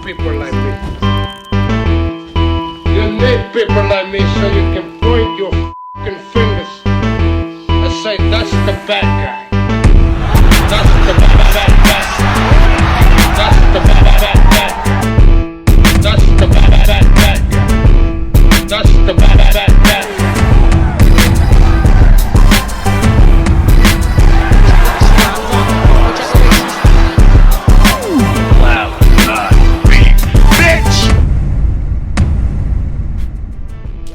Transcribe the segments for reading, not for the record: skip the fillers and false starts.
people like me. You need people like me so you can point your fucking fingers and say, that's the bad guy. That's the bad guy. That's the bad guy. That's the bad guy. That's the bad guy.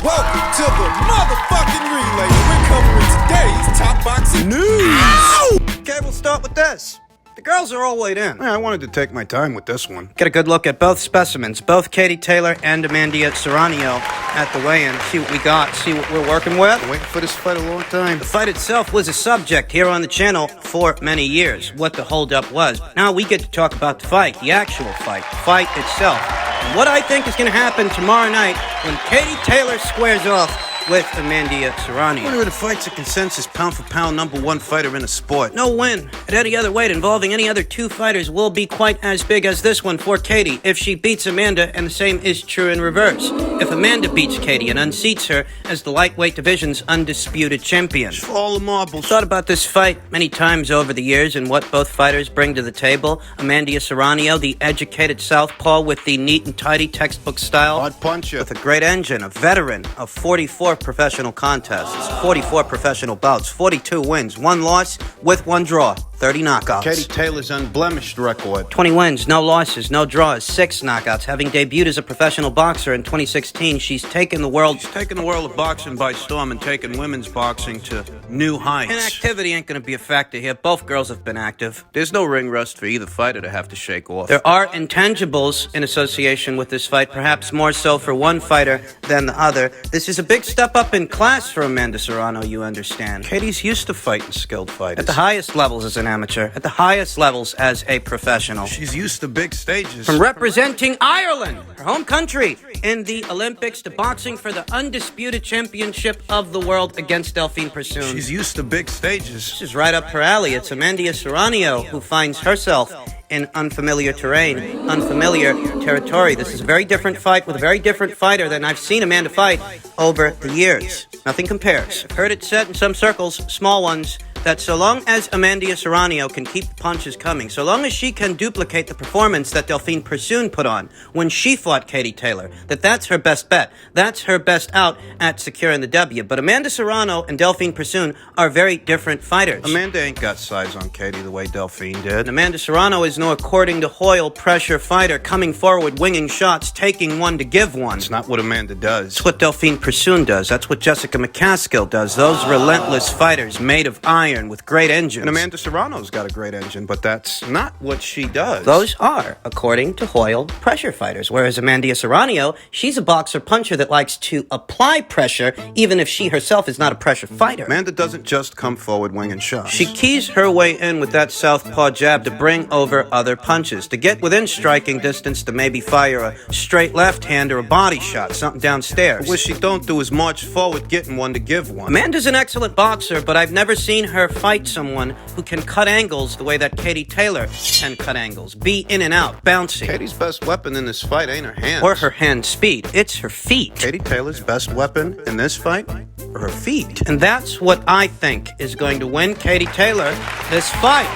Welcome to the motherfucking relay. We're covering today's top boxing news. Okay, we'll start with this. The girls are all weighed in. I wanted to take my time with this one. Get a good look at both specimens, both Katie Taylor and Amanda Serrano at the weigh-in. See what we got, see what we're working with. Been waiting for this fight a long time. The fight itself was a subject here on the channel for many years, what the holdup was. Now we get to talk about the fight, the actual fight, the fight itself. And what I think is going to happen tomorrow night when Katie Taylor squares off with Amanda Serrano. One of the fight's a consensus pound-for-pound #1 fighter in the sport. No win at any other weight involving any other two fighters will be quite as big as this one for Katie if she beats Amanda, and the same is true in reverse. If Amanda beats Katie and unseats her as the lightweight division's undisputed champion. All the marbles. Thought about this fight many times over the years and what both fighters bring to the table. Amanda Serrano, the educated southpaw with the neat and tidy textbook style. Hard puncher. With a great engine, a veteran of 44 professional contests, 44 professional bouts, 42 wins, 1 loss with 1 draw, 30 knockouts. Katie Taylor's unblemished record. 20 wins, no losses, no draws, 6 knockouts. Having debuted as a professional boxer in 2016, she's taken the world of boxing by storm and taken women's boxing to new heights. Inactivity ain't gonna be a factor here. Both girls have been active. There's no ring rust for either fighter to have to shake off. There are intangibles in association with this fight, perhaps more so for one fighter than the other. This is a big step up in class for Amanda Serrano, you understand. Katie's used to fighting skilled fighters. At the highest levels as an amateur, at the highest levels as a professional. She's used to big stages. From representing Ireland, her home country, in the Olympics to boxing for the undisputed championship of the world against Teofimo. She's used to big stages. This is right up her alley. It's Amanda Serrano who finds herself in unfamiliar terrain, unfamiliar territory. This is a very different fight with a very different fighter than I've seen Amanda fight over the years. Nothing compares. I've heard it said in some circles, small ones, that so long as Amanda Serrano can keep the punches coming, so long as she can duplicate the performance that Teofimo put on when she fought Katie Taylor, that's her best bet. That's her best out at securing the W. But Amanda Serrano and Teofimo are very different fighters. Amanda ain't got size on Katie the way Teofimo did. And Amanda Serrano is no according to Hoyle pressure fighter, coming forward, winging shots, taking one to give one. It's not what Amanda does. It's what Teofimo does. That's what Jessica McCaskill does. Those relentless fighters made of iron with great engines. And Amanda Serrano's got a great engine, but that's not what she does. Those are, according to Hoyle, pressure fighters. Whereas Amanda Serrano, she's a boxer puncher that likes to apply pressure, even if she herself is not a pressure fighter. Amanda doesn't just come forward winging shots. She keys her way in with that southpaw jab to bring over other punches, to get within striking distance to maybe fire a straight left hand or a body shot, something downstairs. What she don't do is march forward getting one to give one. Amanda's an excellent boxer, but I've never seen her fight someone who can cut angles the way that Katie Taylor can cut angles. Be in and out, bouncy. Katie's best weapon in this fight ain't her hands. Or her hand speed. It's her feet. Katie Taylor's best weapon in this fight are her feet. And that's what I think is going to win Katie Taylor this fight.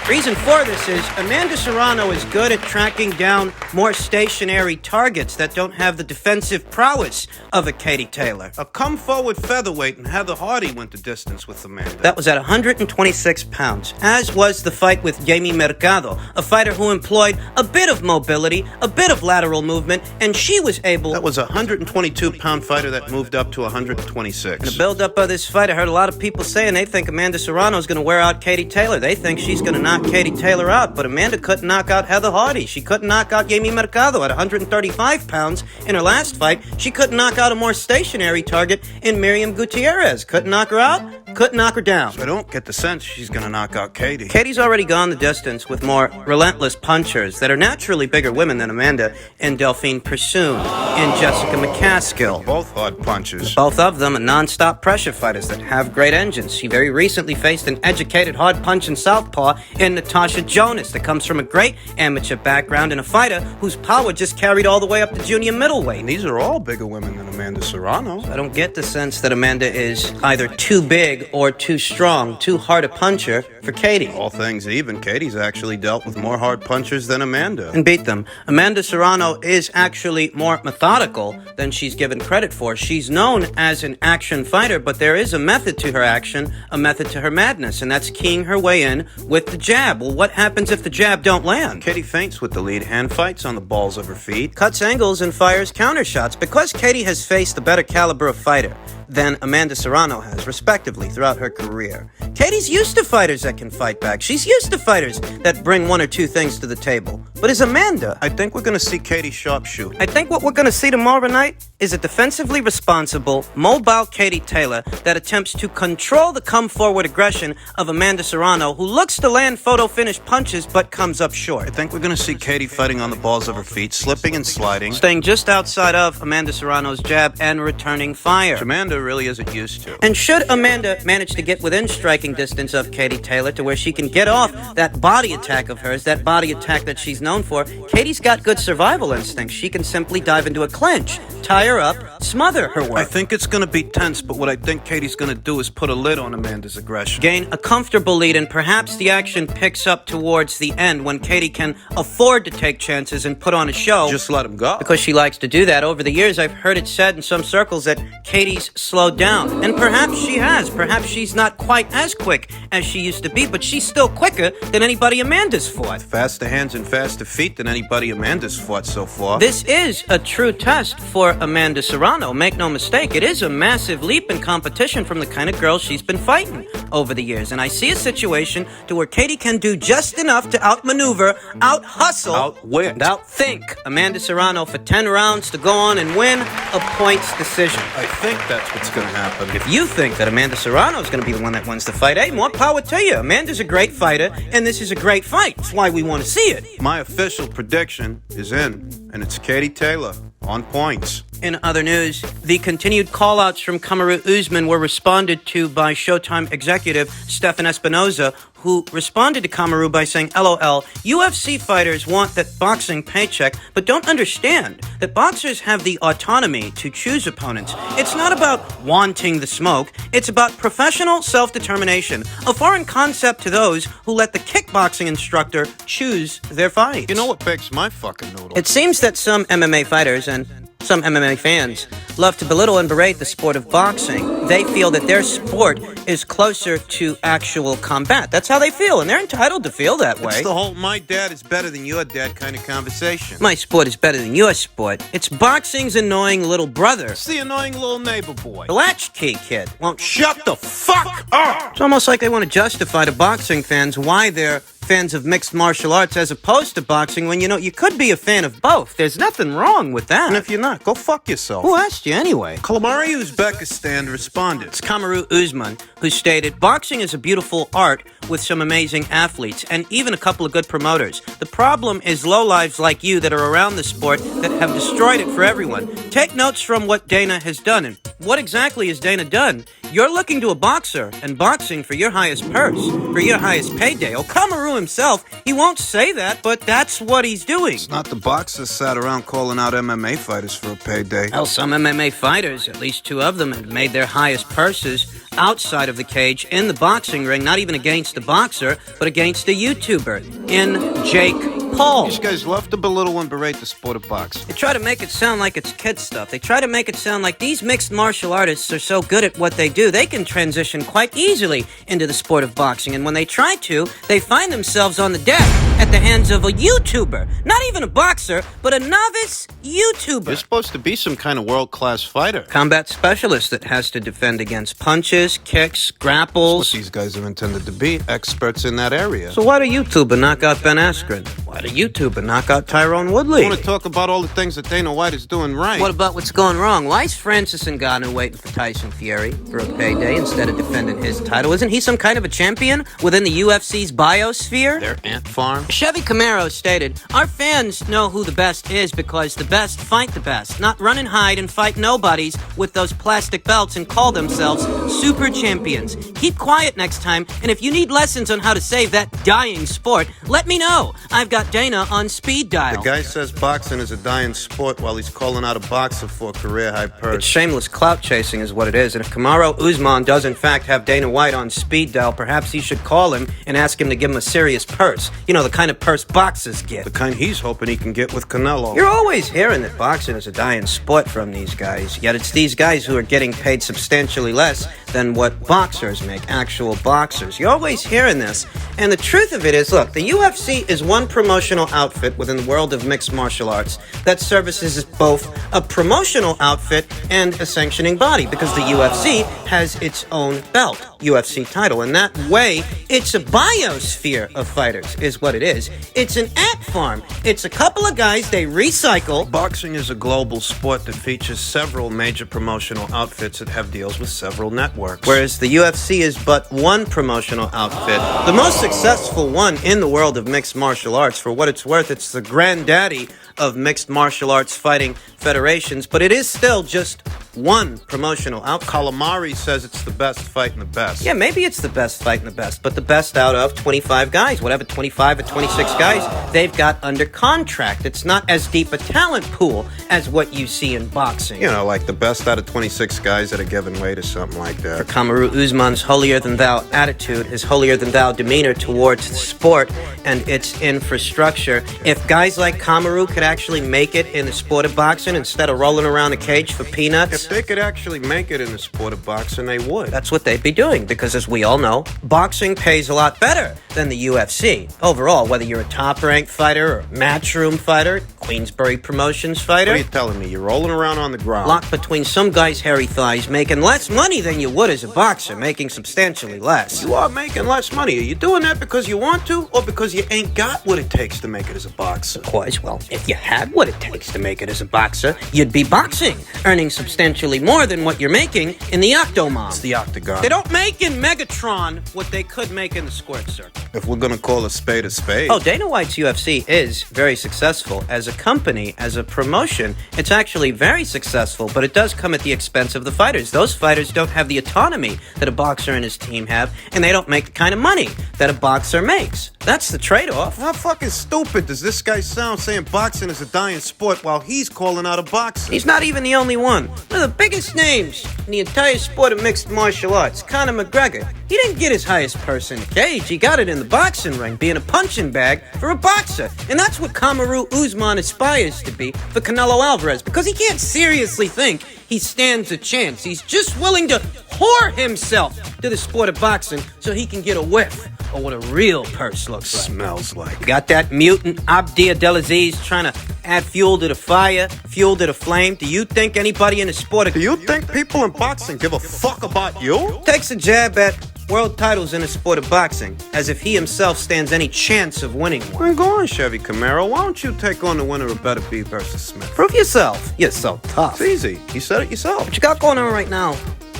Reason for this is Amanda Serrano is good at tracking down more stationary targets that don't have the defensive prowess of a Katie Taylor. A come-forward featherweight and Heather Hardy went the distance with Amanda. That was at 126 pounds, as was the fight with Jamie Mercado, a fighter who employed a bit of mobility, a bit of lateral movement, and she was able... That was a 122-pound fighter that moved up to 126. In the build-up of this fight, I heard a lot of people saying they think Amanda Serrano is going to wear out Katie Taylor. They think she's going to knock Katie Taylor out, but Amanda couldn't knock out Heather Hardy. She couldn't knock out Jamie Mercado at 135 pounds. In her last fight, she couldn't knock out a more stationary target in Miriam Gutierrez. Couldn't knock her out? couldn't knock her down. I don't get the sense she's gonna knock out Katie. Katie's already gone the distance with more relentless punchers that are naturally bigger women than Amanda in Delphine Pursoon, in Jessica McCaskill. Both hard punches. Both of them are non-stop pressure fighters that have great engines. She very recently faced an educated hard-punching southpaw in Natasha Jonas that comes from a great amateur background and a fighter whose power just carried all the way up to junior middleweight. And these are all bigger women than Amanda Serrano. I don't get the sense that Amanda is either too big or too strong, too hard a puncher for Katie. All things even, Katie's actually dealt with more hard punchers than Amanda. And beat them. Amanda Serrano is actually more methodical than she's given credit for. She's known as an action fighter, but there is a method to her action, a method to her madness, and that's keying her way in with the jab. Well, what happens if the jab don't land? Katie feints with the lead hand, fights on the balls of her feet, Cuts angles and fires counter shots. Because Katie has faced a better caliber of fighter than Amanda Serrano has, respectively, throughout her career, Katie's used to fighters that can fight back. She's used to fighters that bring one or two things to the table. But is Amanda? I think we're gonna see Katie sharpshoot. I think what we're going to see tomorrow night is a defensively responsible, mobile Katie Taylor that attempts to control the come-forward aggression of Amanda Serrano, who looks to land photo-finish punches but comes up short. I think we're gonna see Katie fighting on the balls of her feet, slipping and sliding. Staying just outside of Amanda Serrano's jab and returning fire. Amanda really isn't used to. And should Amanda manage to get within striking distance of Katie Taylor to where she can get off that body attack of hers, that body attack that she's known for, Katie's got good survival instincts. She can simply dive into a clinch, tie her up, smother her work. I think it's gonna be tense, but what I think Katie's gonna do is put a lid on Amanda's aggression. Gain a comfortable lead, and perhaps the action picks up towards the end when Katie can afford to take chances and put on a show. Just let him go. Because she likes to do that. Over the years, I've heard it said in some circles that Katie's slowed down. And perhaps she has. Perhaps she's not quite as quick as she used to be, but she's still quicker than anybody Amanda's fought. Faster hands and faster feet than anybody Amanda's fought so far. This is a true test for Amanda Serrano. Make no mistake, it is a massive leap in competition from the kind of girl she's been fighting over the years. And I see a situation to where Katie can do just enough to outmaneuver, out-hustle, Outwit. and outthink Amanda Serrano for 10 rounds to go on and win a points decision. I think that's what's gonna happen. If you think that Amanda Serrano is going to be the one that wins the fight, hey, more power to you. Amanda's a great fighter, and this is a great fight. That's why we want to see it. My official prediction is in, and it's Katie Taylor on points. In other news, the continued call-outs from Kamaru Usman were responded to by Showtime executive Stefan Espinoza, who responded to Kamaru by saying, LOL, UFC fighters want that boxing paycheck, but don't understand that boxers have the autonomy to choose opponents. It's not about wanting the smoke, it's about professional self-determination, a foreign concept to those who let the kickboxing instructor choose their fights. You know what bakes my fucking noodle? It seems that some MMA fighters and some MMA fans love to belittle and berate the sport of boxing. They feel that their sport is closer to actual combat. That's how they feel, and they're entitled to feel that way. It's the whole my dad is better than your dad kind of conversation. My sport is better than your sport. It's boxing's annoying little brother. It's the annoying little neighbor boy. The latchkey kid won't Shut the fuck up! It's almost like they want to justify to boxing fans why they're fans of mixed martial arts as opposed to boxing when, you know, you could be a fan of both. There's nothing wrong with that. And if you're not, go fuck yourself. Who asked you anyway? Calamari Uzbekistan responded. It's Kamaru Usman, who stated, boxing is a beautiful art with some amazing athletes and even a couple of good promoters. The problem is lowlives like you that are around the sport that have destroyed it for everyone. Take notes from what Dana has done. And what exactly has Dana done? You're looking to a boxer and boxing for your highest purse, for your highest payday. Oh, Kamaru himself, he won't say that, but that's what he's doing. It's not the boxers sat around calling out MMA fighters for a payday. Well, some MMA fighters, at least two of them, have made their highest purses outside of the cage in the boxing ring, not even against the boxer, but against a YouTuber in Jake Paul. These guys love to belittle and berate the sport of boxing. They try to make it sound like it's kid stuff. They try to make it sound like these mixed martial artists are so good at what they do, they can transition quite easily into the sport of boxing. And when they try to, they find themselves on the deck at at the hands of a YouTuber. Not even a boxer, but a novice YouTuber. You're supposed to be some kind of world-class fighter. Combat specialist that has to defend against punches, kicks, grapples. That's what these guys are intended to be, experts in that area. So why did YouTuber knock out Ben Askren? Why did YouTuber knock out Tyrone Woodley? I want to talk about all the things that Dana White is doing right. What about what's going wrong? Why is Francis Ngannou waiting for Tyson Fury for a payday instead of defending his title? Isn't he some kind of a champion within the UFC's biosphere? Their ant farm? Chevy Camaro stated, "Our fans know who the best is because the best fight the best, not run and hide and fight nobodies with those plastic belts and call themselves super champions. Keep quiet next time, and if you need lessons on how to save that dying sport, let me know. I've got Dana on speed dial." The guy says boxing is a dying sport while he's calling out a boxer for a career-high purse. It's shameless clout chasing is what it is, and if Kamaru Usman does in fact have Dana White on speed dial, perhaps he should call him and ask him to give him a serious purse. You know, the kind of purse boxers get. The kind he's hoping he can get with Canelo. You're always hearing that boxing is a dying sport from these guys, yet it's these guys who are getting paid substantially less than what boxers make, actual boxers. You're always hearing this, and the truth of it is, look, the UFC is one promotional outfit within the world of mixed martial arts that services both a promotional outfit and a sanctioning body, because the UFC has its own belt, UFC title, and that way, it's a biosphere of fighters, is what it is. It's an ant farm. It's a couple of guys, they recycle. Boxing is a global sport that features several major promotional outfits that have deals with several networks. Whereas the UFC is but one promotional outfit. The most successful one in the world of mixed martial arts. For what it's worth, it's the granddaddy of mixed martial arts fighting federations, but it is still just one promotional outfit. Calamari says it's the best fight in the best. Yeah, maybe it's the best fight in the best, but the best out of 25 guys, whatever, 25 or 26 guys they've got under contract. It's not as deep a talent pool as what you see in boxing. You know, like the best out of 26 guys that are given weight or something like that. For Kamaru Usman's holier-than-thou attitude, his holier-than-thou demeanor towards the sport and its infrastructure, if guys like Kamaru could actually make it in the sport of boxing instead of rolling around a cage for peanuts, if they could actually make it in the sport of boxing, they would. that's what they'd be doing, because as we all know, boxing pays a lot better than the UFC. Overall, whether you're a top-ranked fighter or matchroom fighter, Queensberry Promotions fighter, What are you telling me? You're rolling around on the ground. locked between some guy's hairy thighs, making less money than you would as a boxer, making substantially less. You are making less money. Are you doing that because you want to, or because you ain't got what it takes to make it as a boxer? Course, well, if you had what it takes to make it as a boxer, you'd be boxing, earning substantially more than what you're making in the Octomom. It's the octagon. They don't make in Megatron what they could make in the squared circle. If we're gonna call a spade a spade. Oh, Dana White's UFC is very successful. As a company, as a promotion, it's actually very successful, but it does come at the expense of the fighters. Those fighters don't have the autonomy that a boxer and his team have, and they don't make the kind of money that a boxer makes. That's the trade-off. How fucking stupid does this guy sound saying boxing is a dying sport while he's calling out a boxer? He's not even the only one. One of the biggest names in the entire sport of mixed martial arts, Conor McGregor. He didn't get his highest purse in the cage. He got it in the boxing ring, being a punching bag for a boxer. And that's what Kamaru Usman aspires to be for Canelo Alvarez, because he can't seriously think he stands a chance. He's just willing to whore himself to the sport of boxing so he can get a whiff of what a real purse looks like. Smells like. You got that mutant Abdi Abdelaziz trying to add fuel to the fire, fuel to the flame. Do you think anybody in the sport of... Do you think people in boxing give a fuck about you? takes a jab at world titles in the sport of boxing, as if he himself stands any chance of winning one? Well, go on, Chevy Camaro. Why don't you take on the winner of Better Be versus Smith? Prove yourself. You're so tough. It's easy. You said it yourself. What you got going on right now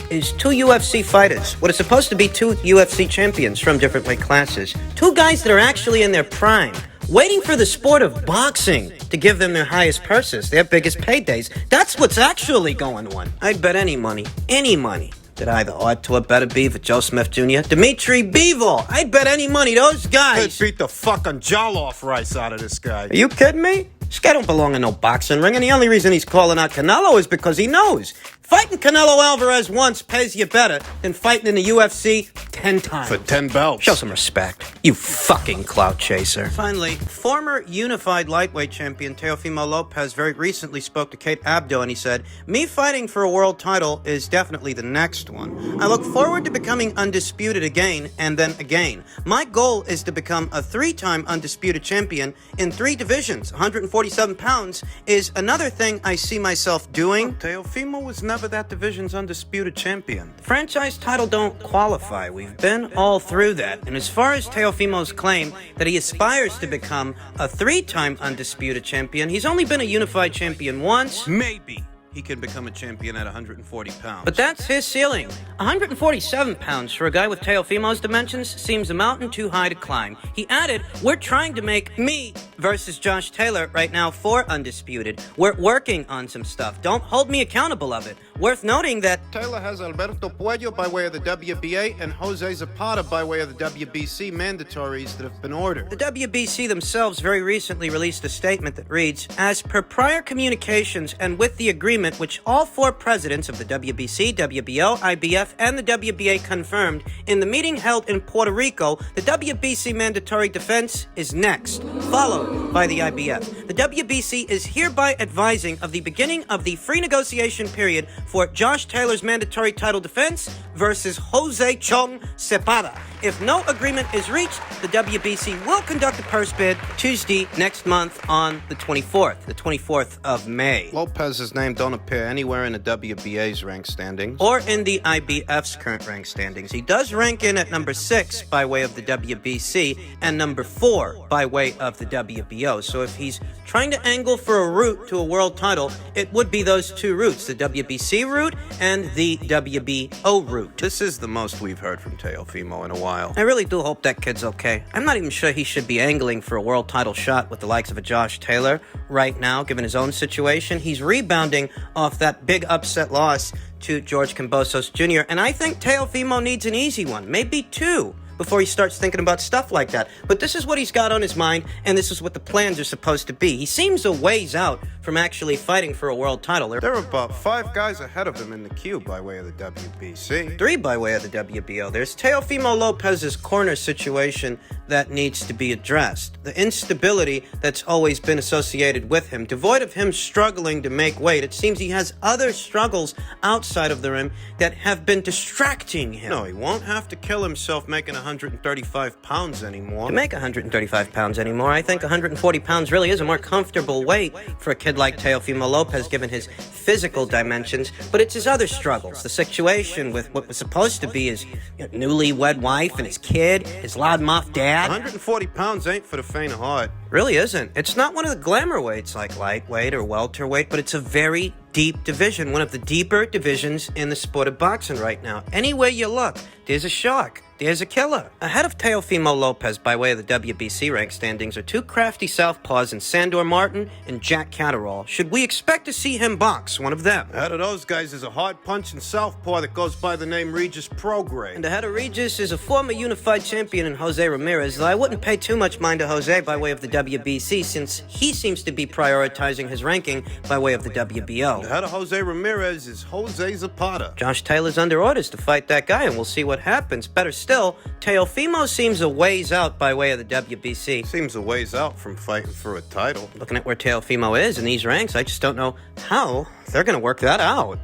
is two UFC fighters, what is supposed to be two UFC champions from different weight classes. Two guys that are actually in their prime, waiting for the sport of boxing to give them their highest purses, their biggest paydays. That's what's actually going on. I'd bet any money, that either Artur Better Be for Joe Smith Jr., Dimitri Bivol. I'd bet any money those I'd guys... beat the fucking jollof rice out of this guy. Are you kidding me? This guy don't belong in no boxing ring, and the only reason he's calling out Canelo is because he knows Fighting Canelo Alvarez once pays you better than fighting in the UFC 10 times. For 10 belts. Show some respect, you fucking clout chaser. Finally, former unified lightweight champion Teofimo Lopez very recently spoke to Kate Abdo and he said, "Me fighting for a world title is definitely the next one. I look forward to becoming undisputed again and then again. My goal is to become a 3-time undisputed champion in 3 divisions. 147 pounds is another thing I see myself doing." Teofimo was never that division's undisputed champion. The franchise title don't qualify. We've been all through that. And as far as Teofimo's claim that he aspires to become a 3-time undisputed champion, he's only been a unified champion once. Maybe he can become a champion at 140 pounds. But that's his ceiling. 147 pounds for a guy with Teofimo's dimensions seems a mountain too high to climb. He added, "We're trying to make me versus Josh Taylor right now for undisputed. We're working on some stuff. Don't hold me accountable of it." Worth noting that Taylor has Alberto Puello by way of the WBA and Jose Zapata by way of the WBC mandatories that have been ordered. the WBC themselves very recently released a statement that reads, "As per prior communications and with the agreement which all 4 presidents of the WBC, WBO, IBF, and the WBA confirmed in the meeting held in Puerto Rico, the WBC mandatory defense is next, followed by the IBF. The WBC is hereby advising of the beginning of the free negotiation period for Josh Taylor's mandatory title defense versus Jose Chong Cepeda. If no agreement is reached, the WBC will conduct a purse bid Tuesday next month on the 24th of May. Lopez's name don't appear anywhere in the WBA's rank standings. Or in the IBF's current rank standings. He does rank in at number 6 by way of the WBC and number 4 by way of the WBO. So if he's trying to angle for a route to a world title, it would be those 2 routes, the WBC route and the WBO route. This is the most we've heard from Teofimo in a while. I really do hope that kid's okay. I'm not even sure he should be angling for a world title shot with the likes of a Josh Taylor right now, given his own situation. He's rebounding off that big upset loss to George Kambosos Jr., and I think Teofimo needs an easy one, maybe 2, before he starts thinking about stuff like that. But this is what he's got on his mind, and this is what the plans are supposed to be. He seems a ways out from actually fighting for a world title. There are about 5 guys ahead of him in the queue by way of the WBC. 3 by way of the WBO. There's Teofimo Lopez's corner situation that needs to be addressed. The instability that's always been associated with him. Devoid of him struggling to make weight, it seems he has other struggles outside of the rim that have been distracting him. No, he won't have to kill himself making 135 pounds anymore. To make 135 pounds anymore, I think 140 pounds really is a more comfortable weight for a kid like Teofimo Lopez, given his physical dimensions, but it's his other struggles. The situation with what was supposed to be his newlywed wife and his kid, his loudmouth dad. 140 pounds ain't for the faint of heart. Really isn't. It's not one of the glamour weights like lightweight or welterweight, but it's a very deep division, one of the deeper divisions in the sport of boxing right now. Any way you look, there's a shark. There's a killer. Ahead of Teofimo Lopez by way of the WBC rank standings are 2 crafty southpaws in Sandor Martin and Jack Catterall. Should we expect to see him box one of them? Ahead of those guys is a hard-punching southpaw that goes by the name Regis Prograde. And ahead of Regis is a former unified champion in Jose Ramirez, though I wouldn't pay too much mind to Jose by way of the WBC since he seems to be prioritizing his ranking by way of the WBO. Ahead of Jose Ramirez is Jose Zapata. Josh Taylor's under orders to fight that guy, and we'll see what happens. Better still, Teofimo seems a ways out by way of the WBC. Seems a ways out from fighting for a title. Looking at where Teofimo is in these ranks, I just don't know how they're going to work that out.